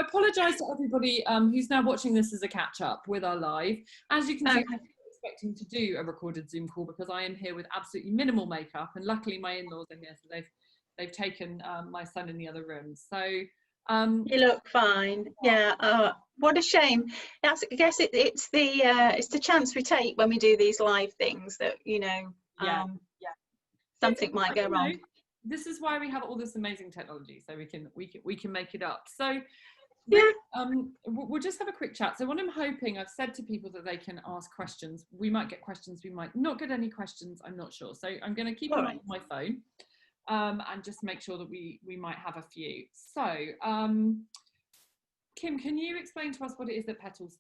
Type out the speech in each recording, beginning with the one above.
apologise to everybody who's now watching this as a catch-up with our live. As you can see, I'm expecting to do a recorded Zoom call because I am here with absolutely minimal makeup, and luckily my in-laws are here, so they've taken my son in the other room. So you look fine. Yeah. What a shame. I guess it's the chance we take when we do these live things that, you know, something might go wrong. This is why we have all this amazing technology, so we can make it up. So really, we'll just have a quick chat. So what I'm hoping, I've said to people that they can ask questions. We might get questions, we might not get any questions, I'm not sure. So I'm going to keep an eye on my phone and just make sure that we might have a few. So Kim, can you explain to us what it is that Petals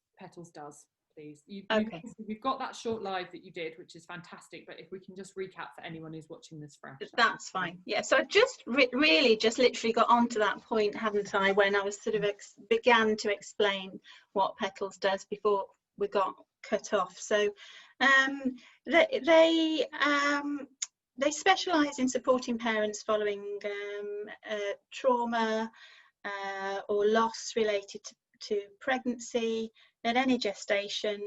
does, please? We've got that short live that you did, which is fantastic, but if we can just recap for anyone who's watching this fresh. That's fine. Yeah, so I just really just literally got onto that point, haven't I, when I was sort of began to explain what Petals does before we got cut off. So they specialise in supporting parents following trauma or loss related to pregnancy, and any gestation,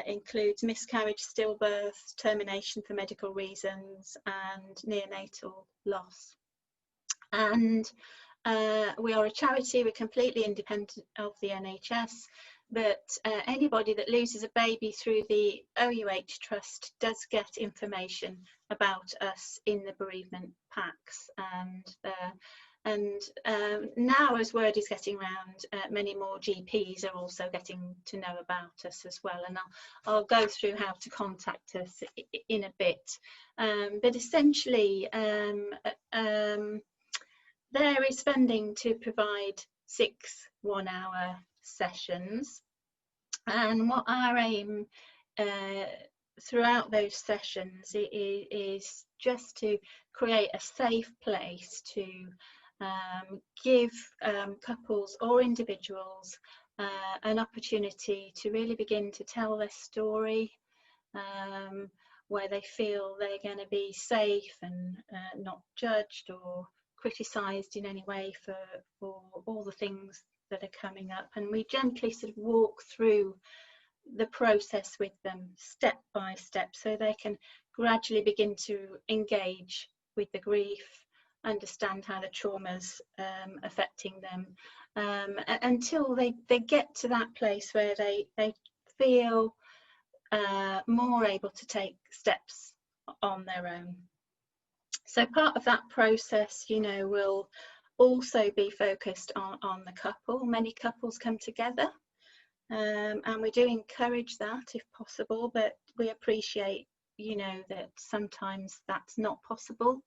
includes miscarriage, stillbirth, termination for medical reasons, and neonatal loss. And we are a charity, we're completely independent of the NHS, but anybody that loses a baby through the OUH Trust does get information about us in the bereavement packs. And now, as word is getting around, many more GPs are also getting to know about us as well, and I'll go through how to contact us in a bit. But essentially, there is funding to provide 6 one-hour sessions, and what our aim throughout those sessions is just to create a safe place to give couples or individuals an opportunity to really begin to tell their story, where they feel they're going to be safe and not judged or criticised in any way for all the things that are coming up. And we gently sort of walk through the process with them step by step, so they can gradually begin to engage with the grief, understand how the trauma's affecting them, until they get to that place where they feel more able to take steps on their own. So part of that process, you know, will also be focused on the couple. Many couples come together, and we do encourage that if possible, but we appreciate, you know, that sometimes that's not possible,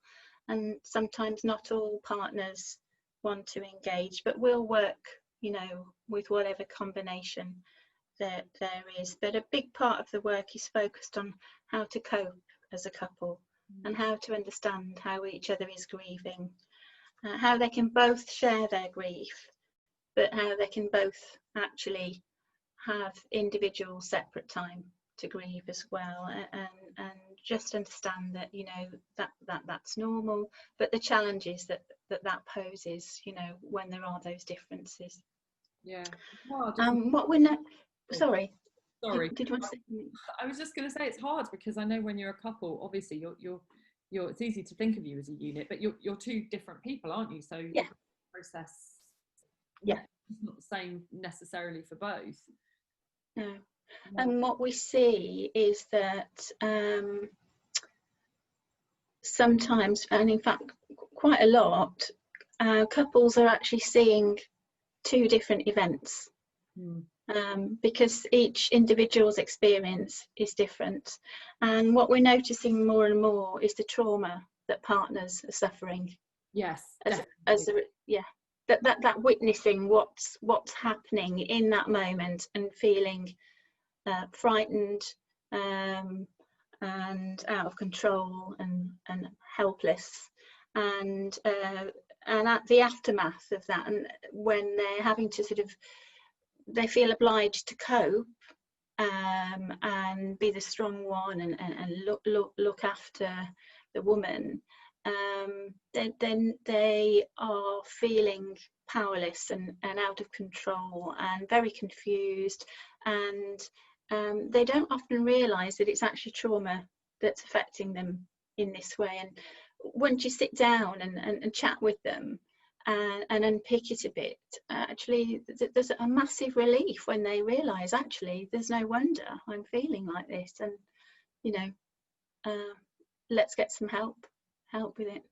and sometimes not all partners want to engage, but we'll work, you know, with whatever combination that there is. But a big part of the work is focused on how to cope as a couple, and how to understand how each other is grieving, how they can both share their grief, but how they can both actually have individual separate time to grieve as well, and just understand that, you know, that's normal, but the challenges that poses, you know, when there are those differences. Yeah. What we're not sorry did you want to say something? I was just going to say it's hard because I know when you're a couple, obviously you're it's easy to think of you as a unit, but you're 2 different people, aren't you? So the process is not the same necessarily for both. No. And what we see is that sometimes, and in fact quite a lot, couples are actually seeing 2 different events, because each individual's experience is different. And what we're noticing more and more is the trauma that partners are suffering. Yes, that witnessing what's happening in that moment and feeling frightened and out of control and helpless, and at the aftermath of that, and when they're having to sort of, they feel obliged to cope and be the strong one and look after the woman, then they are feeling powerless and out of control and very confused, and they don't often realise that it's actually trauma that's affecting them in this way. And once you sit down and chat with them and unpick it a bit, actually there's a massive relief when they realise, actually, there's no wonder I'm feeling like this, and you know, let's get some help with it.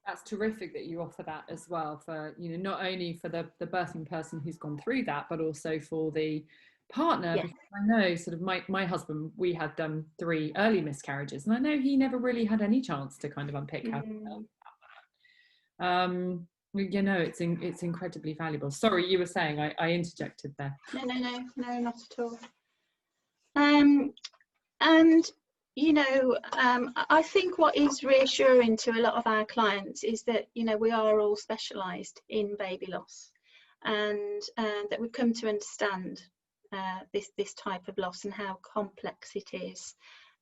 That's terrific that you offer that as well, for, you know, not only for the birthing person who's gone through that, but also for the partner. Yeah. Because I know sort of my husband, we had 3 early miscarriages, and I know he never really had any chance to kind of unpick how he felt about that. You know, it's incredibly valuable. Sorry, you were saying, I interjected there. No, not at all. And you know, I think what is reassuring to a lot of our clients is that, you know, we are all specialised in baby loss, and that we've come to understand this type of loss and how complex it is,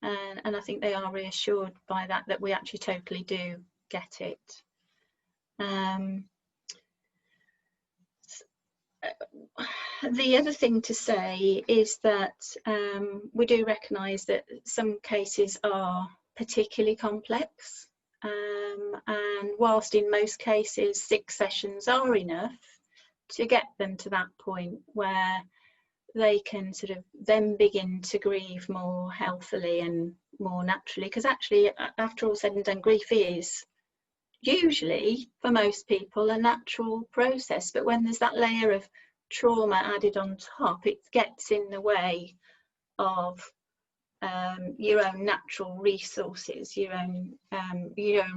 and I think they are reassured by that we actually totally do get it. The other thing to say is that we do recognise that some cases are particularly complex, and whilst in most cases 6 sessions are enough to get them to that point where they can sort of then begin to grieve more healthily and more naturally, because actually, after all said and done, grief is usually, for most people, a natural process, but when there's that layer of trauma added on top, it gets in the way of your own natural resources, your own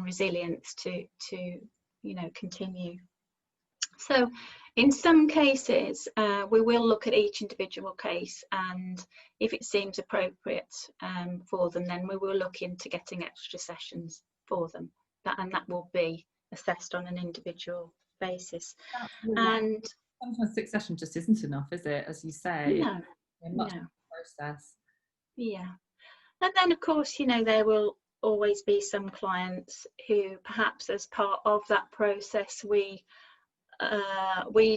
resilience to you know, continue. So in some cases we will look at each individual case, and if it seems appropriate for them, then we will look into getting extra sessions for them, and that will be assessed on an individual basis. And sometimes 6 sessions just isn't enough, is it? As you say, no. Process. Yeah. And then, of course, you know, there will always be some clients who perhaps as part of that process we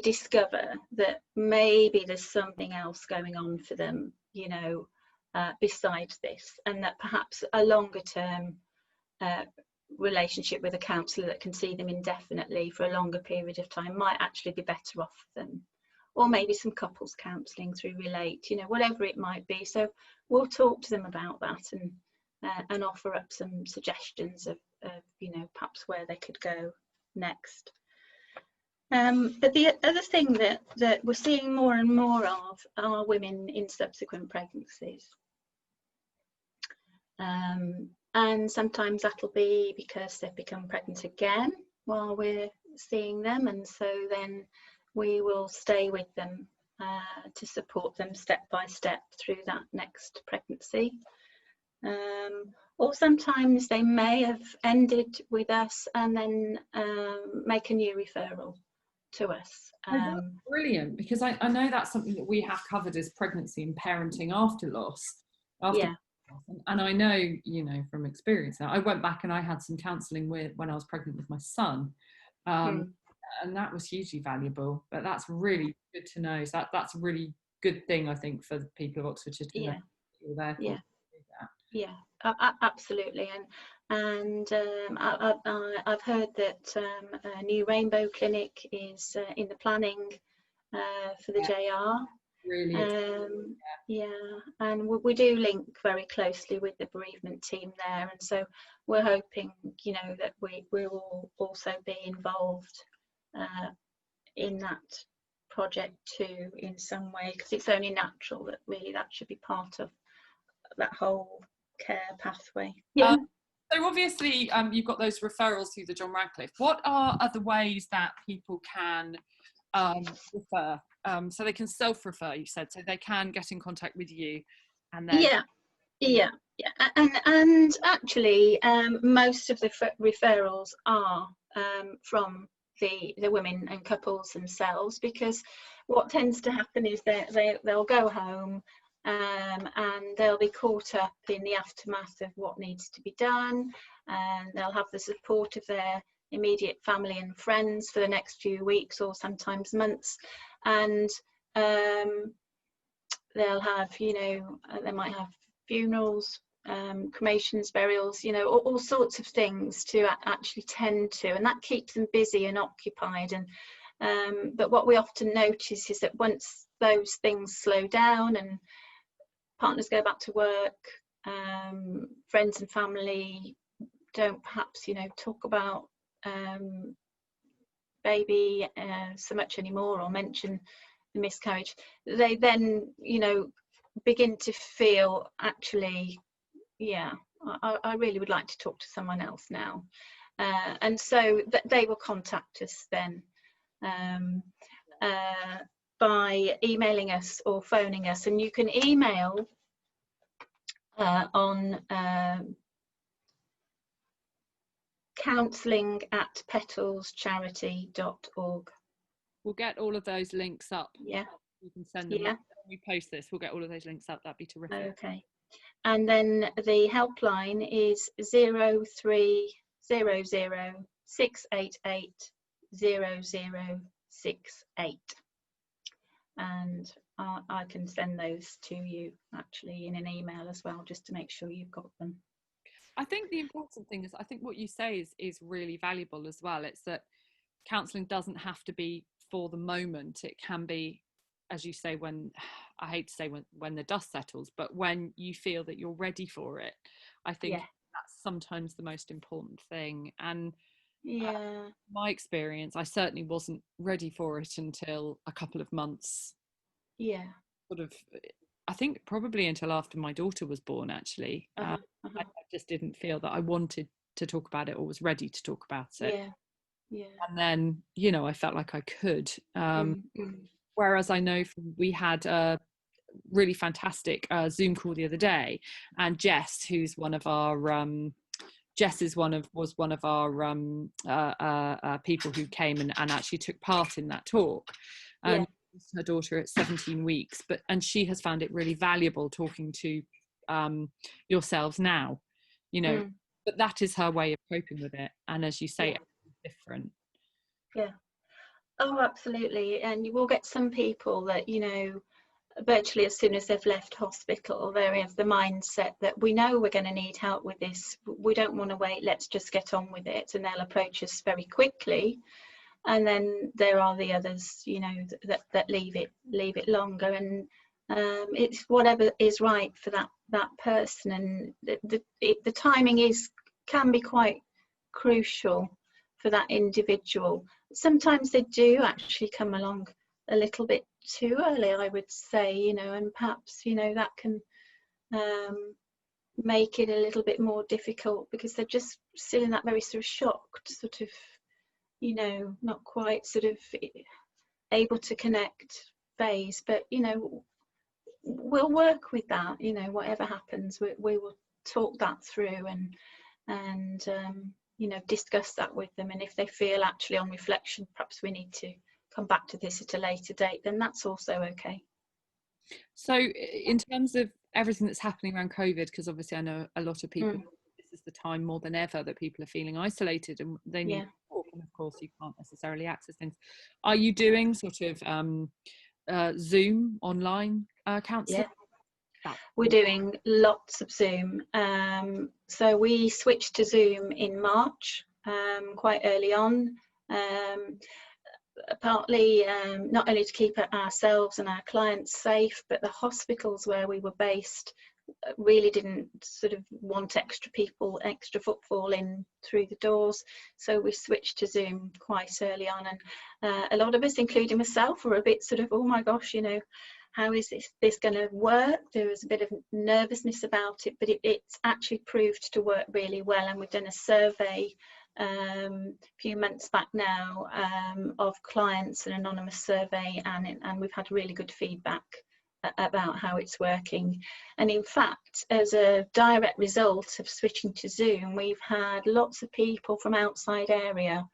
discover that maybe there's something else going on for them, you know, besides this, and that perhaps a longer term relationship with a counsellor that can see them indefinitely for a longer period of time might actually be better off for them, or maybe some couples counselling through Relate, you know, whatever it might be. So we'll talk to them about that and offer up some suggestions of you know, perhaps where they could go next. But the other thing that we're seeing more and more of are women in subsequent pregnancies. And sometimes that'll be because they've become pregnant again while we're seeing them, and so then we will stay with them to support them step by step through that next pregnancy. Or sometimes they may have ended with us and then make a new referral to us. That's brilliant, because I know that's something that we have covered as pregnancy and parenting after loss. Yeah. And I know, you know, from experience now, I went back and I had some counselling when I was pregnant with my son, and that was hugely valuable. But that's really good to know. So that's a really good thing, I think, for the people of Oxfordshire to know. Yeah, absolutely. And I've heard that a new Rainbow Clinic is in the planning for the JR. Really, and we do link very closely with the bereavement team there, and so we're hoping, you know, that we will also be involved in that project too in some way, because it's only natural that really that should be part of that whole care pathway. So obviously you've got those referrals through the John Radcliffe. What are other ways that people can refer? So they can self-refer, you said, so they can get in contact with you, and then and actually most of the referrals are from the women and couples themselves, because what tends to happen is they'll go home and they'll be caught up in the aftermath of what needs to be done, and they'll have the support of their immediate family and friends for the next few weeks or sometimes months. And they'll have, you know, they might have funerals, cremations, burials, you know, all sorts of things to actually tend to, and that keeps them busy and occupied. And but what we often notice is that once those things slow down and partners go back to work, friends and family don't perhaps, you know, talk about baby so much anymore, or mention the miscarriage, they then, you know, begin to feel, actually, yeah, I really would like to talk to someone else now, and so they will contact us then by emailing us or phoning us. And you can email on counselling@petalscharity.org. We'll get all of those links up. Yeah, you can send them. yeah. When we post this, we'll get all of those links up. That'd be terrific. Okay. And then the helpline is 0300 688 0068, and I can send those to you actually in an email as well, just to make sure you've got them. I think the important thing is, I think what you say is really valuable as well. It's that counselling doesn't have to be for the moment. It can be, as you say, when, I hate to say when the dust settles, but when you feel that you're ready for it. I think that's sometimes the most important thing. And my experience, I certainly wasn't ready for it until a couple of months. Sort of, I think probably until after my daughter was born, actually. I just didn't feel that I wanted to talk about it or was ready to talk about it. And then, you know, I felt like I could. Whereas I know we had a really fantastic Zoom call the other day, and Jess, who's one of our was one of our people who came and actually took part in that talk. Her daughter at 17 weeks, and she has found it really valuable talking to yourselves now, you know, but that is her way of coping with it. And as you say, it's different. Oh, absolutely. And you will get some people that, you know, virtually as soon as they've left hospital, they have the mindset that we know we're going to need help with this, we don't want to wait, let's just get on with it, and they'll approach us very quickly. And then there are the others, you know, that leave it longer, and it's whatever is right for that person. And the timing can be quite crucial for that individual. Sometimes they do actually come along a little bit too early, I would say, you know, and perhaps, you know, that can make it a little bit more difficult, because they're just still in that very sort of shocked, sort of, you know, not quite sort of able to connect phase. But, you know, we'll work with that, you know, whatever happens, we will talk that through and you know, discuss that with them. And if they feel actually on reflection, perhaps we need to come back to this at a later date, then that's also okay. So in terms of everything that's happening around COVID, because obviously I know a lot of people, this is the time more than ever that people are feeling isolated and they need to talk, and of course you can't necessarily access things. Are you doing sort of Zoom online counselling? We're doing lots of Zoom. So we switched to Zoom in March, quite early on, partly not only to keep ourselves and our clients safe, but the hospitals where we were based really didn't sort of want extra footfall in through the doors. So we switched to Zoom quite early on, and a lot of us, including myself, were a bit sort of, oh my gosh, you know, how is this going to work? There was a bit of nervousness about it, but it's actually proved to work really well. And we've done a survey a few months back now of clients, an anonymous survey, and we've had really good feedback about how it's working. And in fact, as a direct result of switching to Zoom, we've had lots of people from outside area.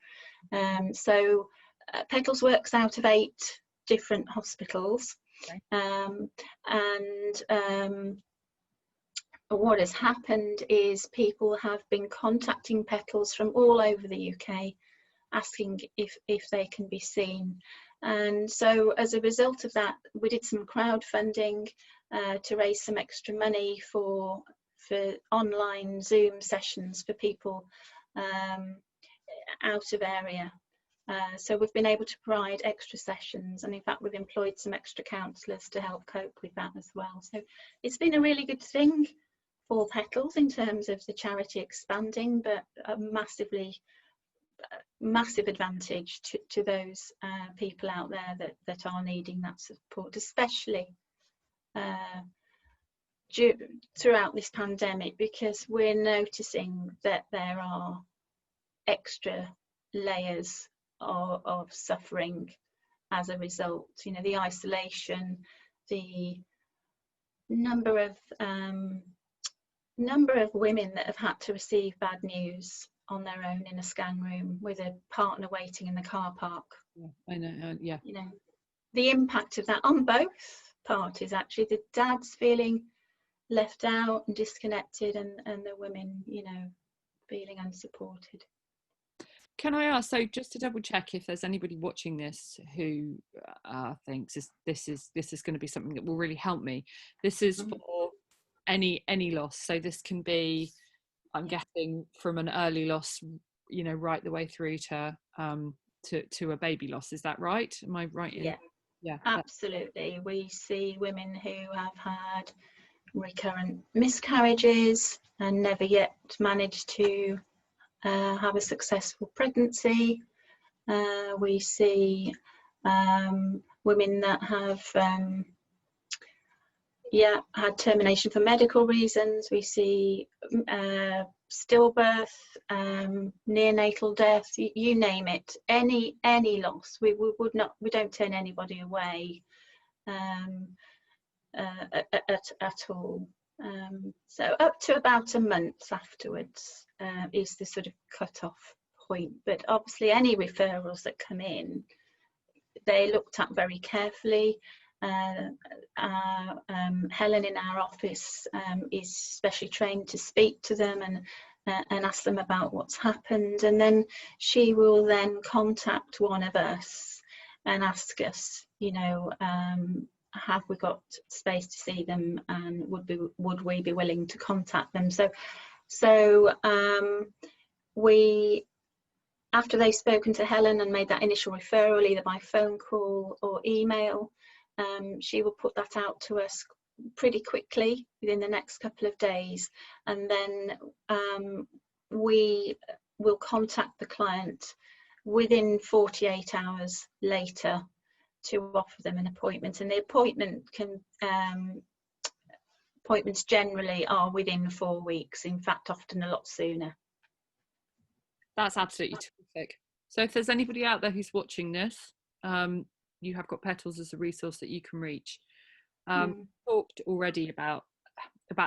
So Petals works out of 8 different hospitals. What has happened is people have been contacting Petals from all over the UK asking if they can be seen. And so as a result of that, we did some crowdfunding to raise some extra money for online Zoom sessions for people out of area. So we've been able to provide extra sessions, and in fact we've employed some extra counsellors to help cope with that as well. So it's been a really good thing for Petals in terms of the charity expanding, but a massive advantage to those people out there that are needing that support, especially throughout this pandemic, because we're noticing that there are extra layers of suffering as a result. You know, the isolation, the number of women that have had to receive bad news on their own in a scan room with a partner waiting in the car park. I know, yeah. You know, the impact of that on both parties, actually. The dads feeling left out and disconnected, and the women, you know, feeling unsupported. Can I ask, so just to double check, if there's anybody watching this who thinks this is going to be something that will really help me, this is for any loss. So this can be, I'm guessing, from an early loss, you know, right the way through to a baby loss. Is that right? Am I right? Yeah, absolutely. We see women who have had recurrent miscarriages and never yet managed to have a successful pregnancy. We see women that have had termination for medical reasons. We see stillbirth, neonatal death, you name it, any loss. We don't turn anybody away at all. So up to about a month afterwards is the sort of cut-off point. But obviously any referrals that come in, they're looked at very carefully. Helen in our office is specially trained to speak to them and ask them about what's happened, and then she will then contact one of us and ask us, you know, have we got space to see them, and would we be willing to contact them. So we, after they've spoken to Helen and made that initial referral either by phone call or email, she will put that out to us pretty quickly within the next couple of days, and then we will contact the client within 48 hours later to offer them an appointment. And the appointments generally are within 4 weeks, in fact often a lot sooner. That's absolutely terrific. So if there's anybody out there who's watching this, you have got Petals as a resource that you can reach. Talked already about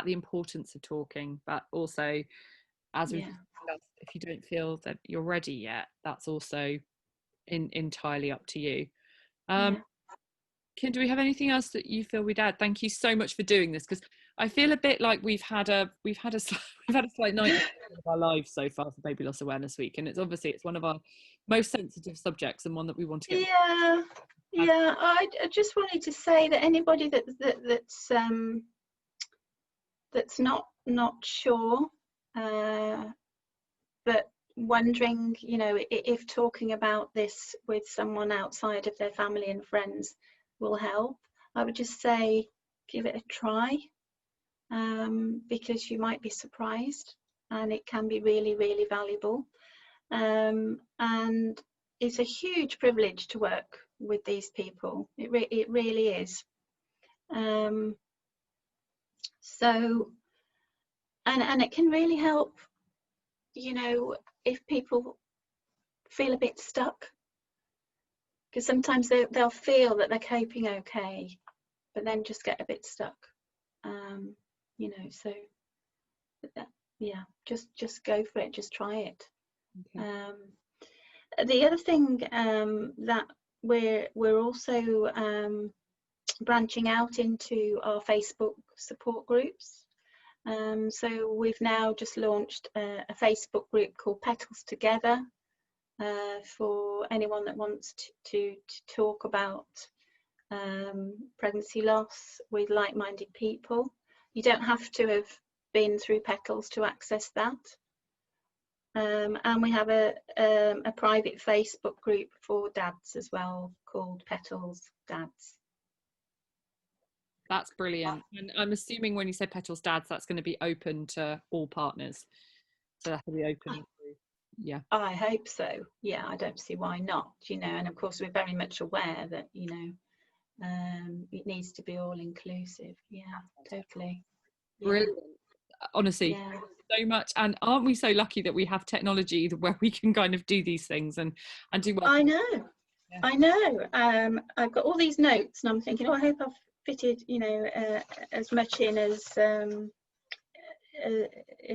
the importance of talking, but also, as we've discussed, if you don't feel that you're ready yet, that's also entirely up to you. Kim, do we have anything else that you feel we'd add? Thank you so much for doing this, because I feel a bit like we've had a slight night of our lives so far for Baby Loss Awareness Week, and it's one of our most sensitive subjects and one that we want to get. I just wanted to say that anybody that's not sure, but wondering, you know, if talking about this with someone outside of their family and friends will help, I would just say give it a try, because you might be surprised, and it can be really, really valuable. And it's a huge privilege to work with these people. It really is. So, and it can really help, you know, if people feel a bit stuck, because sometimes they'll feel that they're coping okay, but then just get a bit stuck. You know, so just go for it, just try it. Okay. The other thing that we're also branching out into our Facebook support groups. So we've now just launched a Facebook group called Petals Together, for anyone that wants to talk about pregnancy loss with like-minded people. You don't have to have been through Petals to access that. And we have a private Facebook group for dads as well, called Petals Dads. That's brilliant. And I'm assuming when you say Petals Dads, that's going to be open to all partners. So that will be open. Yeah. I hope so. Yeah, I don't see why not, you know, and of course we're very much aware that, you know, it needs to be all inclusive. Yeah, totally. Brilliant. Honestly, yeah. Thank you so much. And aren't we so lucky that we have technology where we can kind of do these things and do well? I know. I've got all these notes and I'm thinking, oh, I hope I've fitted, you know, as much in as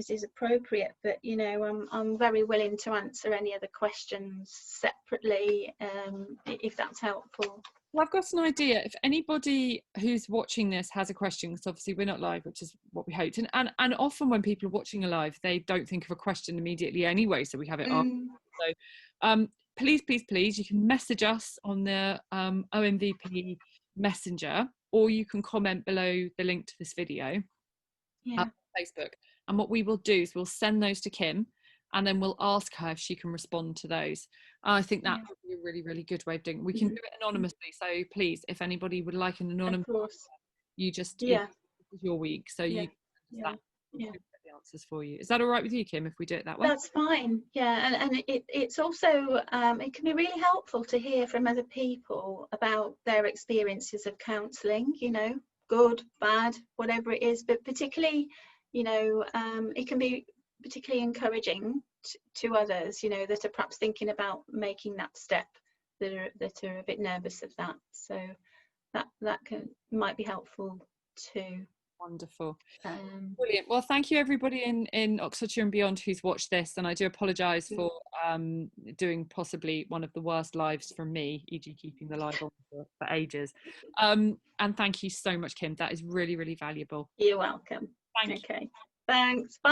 is appropriate, but you know, I'm very willing to answer any other questions separately, if that's helpful. Well, I've got an idea. If anybody who's watching this has a question, because obviously we're not live, which is what we hoped, and often when people are watching a live, they don't think of a question immediately anyway, so we have it on. So please, you can message us on the OMVP Messenger, or you can comment below the link to this video. On Facebook, and what we will do is we'll send those to Kim, and then we'll ask her if she can respond to those. I think that would be a really, really good way of doing it. We can do it anonymously, so please, if anybody would like an anonymous, you just this is your week, so you the answers for you. Is that all right with you, Kim, if we do it that way? That's fine. Yeah, and it's also it can be really helpful to hear from other people about their experiences of counselling, you know, good, bad, whatever it is, but particularly, you know, it can be particularly encouraging to others, you know, that are perhaps thinking about making that step, that are a bit nervous of that. So that might be helpful too. Wonderful. Brilliant. Well, thank you everybody in Oxfordshire and beyond who's watched this, and I do apologise for doing possibly one of the worst lives from me, e.g. keeping the live on for ages. And thank you so much, Kim. That is really, really valuable. You're welcome. Thank you. Okay. Thanks. Bye.